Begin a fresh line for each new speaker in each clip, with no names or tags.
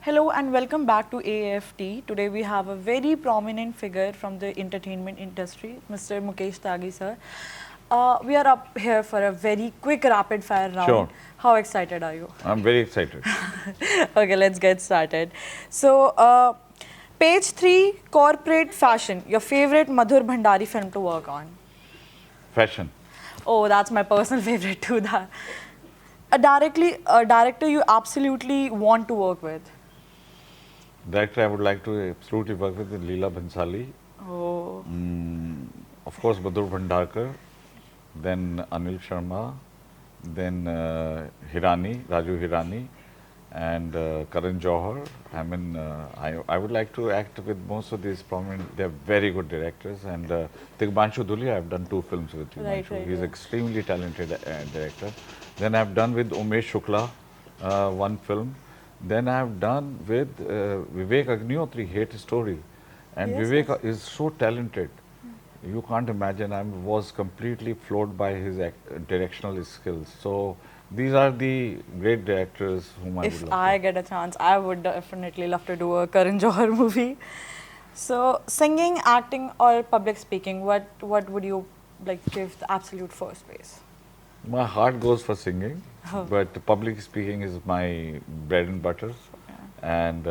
Hello and welcome back to AFT. Today we have a very prominent figure from the entertainment industry, Mr. Mukesh Tagi sir. We are up here for a very quick rapid fire round.
Sure.
How excited are you?
I'm very excited.
Okay, let's get started. So, page 3, corporate fashion, your favorite Madhur Bhandari film to work on?
Fashion.
Oh, that's my personal favorite too. That a director you absolutely want to work with.
Director I would like to absolutely work with is Leela Bhansali.
Oh,
Of course, Madhur Bhandarkar, then Anil Sharma, then Raju Hirani, and Karan Johar. I would like to act with most of these prominent, they're very good directors. And Tigmanshu Dhuli, I've done 2 films with Tigmanshu.
right,
He's
yeah.
extremely talented director. Then I've done with Umesh Shukla, 1 film. Then I've done with Vivek Agnihotri, Hate Story. And
Yes,
Vivek
yes.
is so talented. You can't imagine. I was completely floored by his directional skills. So these are the great directors whom I would
If
love
I
to.
get a chance, I would definitely love to do a Karan Johar movie. So, singing, acting, or public speaking, what would you like give the absolute first place?
My heart goes for singing,
Oh,
but public speaking is my bread and butter.
yeah.
And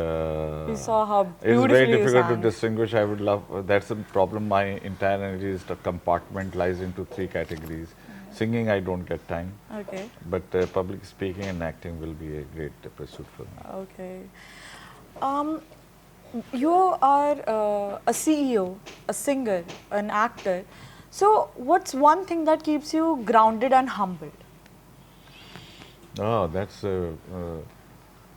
We saw how
it's very
beautifully you
difficult to
sang.
distinguish. I would love, that's the problem. My entire energy is to compartmentalize into 3 categories. Singing, I don't get time,
Okay,
but public speaking and acting will be a great pursuit for me.
okay. Um, you are a CEO, a singer, an actor. So, what's one thing that keeps you grounded and humbled?
Oh,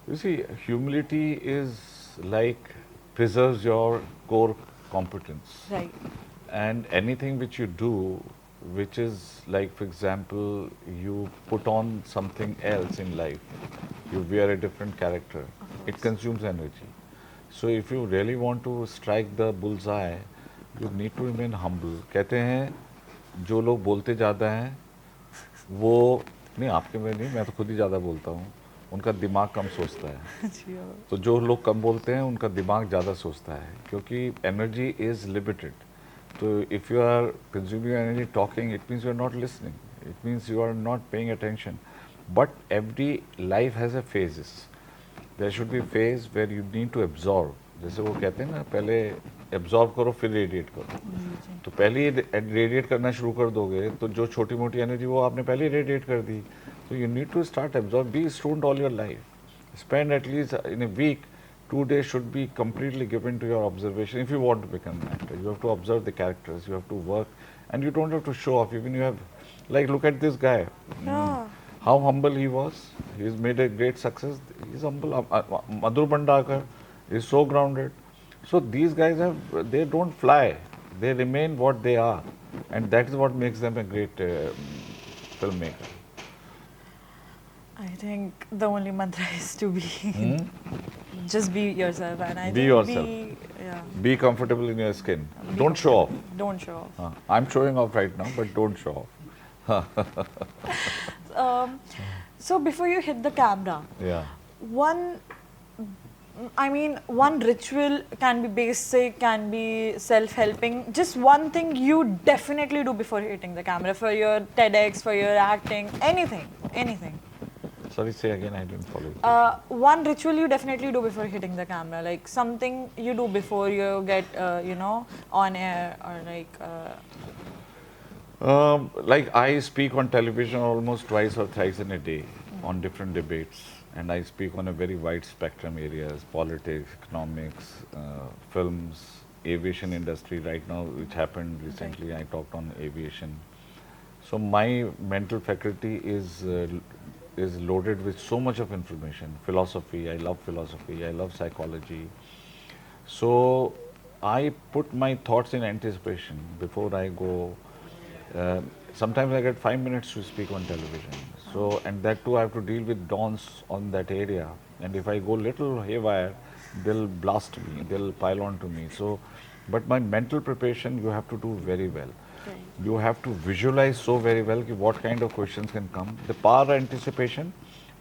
you see, humility is like preserves your core competence.
Right.
And anything which you do, which is like, for example, you put on something else in life, you wear a different character,
Of
it
course.
consumes energy. So if you really want to strike the bullseye, you need to remain humble. कहते हैं जो लोग बोलते ज़्यादा हैं वो नहीं आपके में नहीं मैं तो खुद ही ज़्यादा बोलता हूँ उनका दिमाग कम सोचता है
जी, हाँ।
तो जो लोग कम बोलते हैं उनका दिमाग ज़्यादा सोचता है क्योंकि एनर्जी इज़ लिमिटेड तो if you are consuming energy talking it means you are not listening it means you are not paying attention but every life has a phases there should be phase where you need to absorb जैसे वो कहते हैं ना पहले absorb करो फिर radiate करो
जी, जी।
तो पहले ही रेडिएट करना शुरू कर दोगे तो जो छोटी मोटी एनर्जी वो आपने पहले ही रेडिएट कर दी तो you need to start absorb be student all your life spend at least in a week 2 days should be completely given to your observation if you want to become an actor you have to observe the characters you have to work and you don't have to show off even you have like look at this guy
Yeah.
how humble he was he's made a great success he's humble Madhur Bhandakar is so grounded so these guys have they don't fly they remain what they are and that is what makes them a great filmmaker.
I think the only mantra is to be
Hmm?
just be yourself, and I
Be
think
yourself.
yeah,
Be comfortable in your skin.
be
Don't show off.
don't show off.
I'm showing off right now, but don't show off.
Um, so before you hit the camera,
Yeah.
one, I mean, one ritual can be basic, can be self-helping. Just one thing you definitely do before hitting the camera for your TEDx, for your acting, anything, anything.
Sorry, say again, I didn't follow you.
One ritual you definitely do before hitting the camera, like something you do before you get, on air or like.
Like I speak on television almost twice or thrice in a day on different debates, and I speak on a very wide spectrum areas: politics, economics, films, aviation industry. Right now, which happened recently, I talked on aviation. So my mental faculty is loaded with so much of information. Philosophy, I love philosophy. I love psychology. So I put my thoughts in anticipation before I go. Sometimes I get 5 minutes to speak on television. So and that too I have to deal with dons on that area. And if I go little haywire, they'll blast me. They'll pile on to me. So, but my mental preparation you have to do very well.
Right.
You have to visualize so very well what kind of questions can come, the power anticipation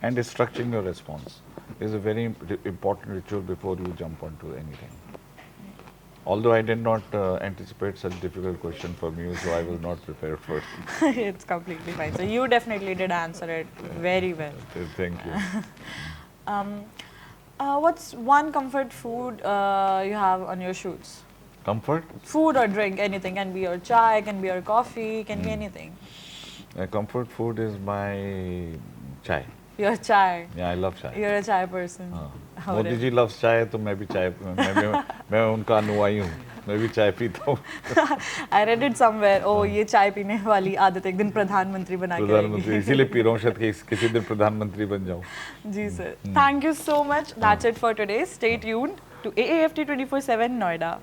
and structuring your response. is a very important ritual before you jump onto anything. Although I did not anticipate such difficult question from you, so I was not prepared for it.
It's completely fine. So you definitely did answer it very well.
Thank you.
What's one comfort food you have on your shoots?
Comfort?
Food or drink, anything. Can be your chai, can be your coffee, can be anything.
Comfort food is my chai.
Your chai.
Yeah, I love chai.
You're a chai person.
हाँ.
Oh,
Modi ji loves chai, तो मैं भी चाय मैं उनका अनुयायी हूँ. मैं भी चाय पीता हूँ.
I read it somewhere. Oh, ये चाय पीने वाली आदत एक दिन प्रधानमंत्री बना के
प्रधानमंत्री इसीलिए पी रहा हूँ शायद कि किसी दिन प्रधानमंत्री बन जाऊँ.
जी sir. Thank you so much. That's it for today. Stay tuned to AAFT 24/7 Noida.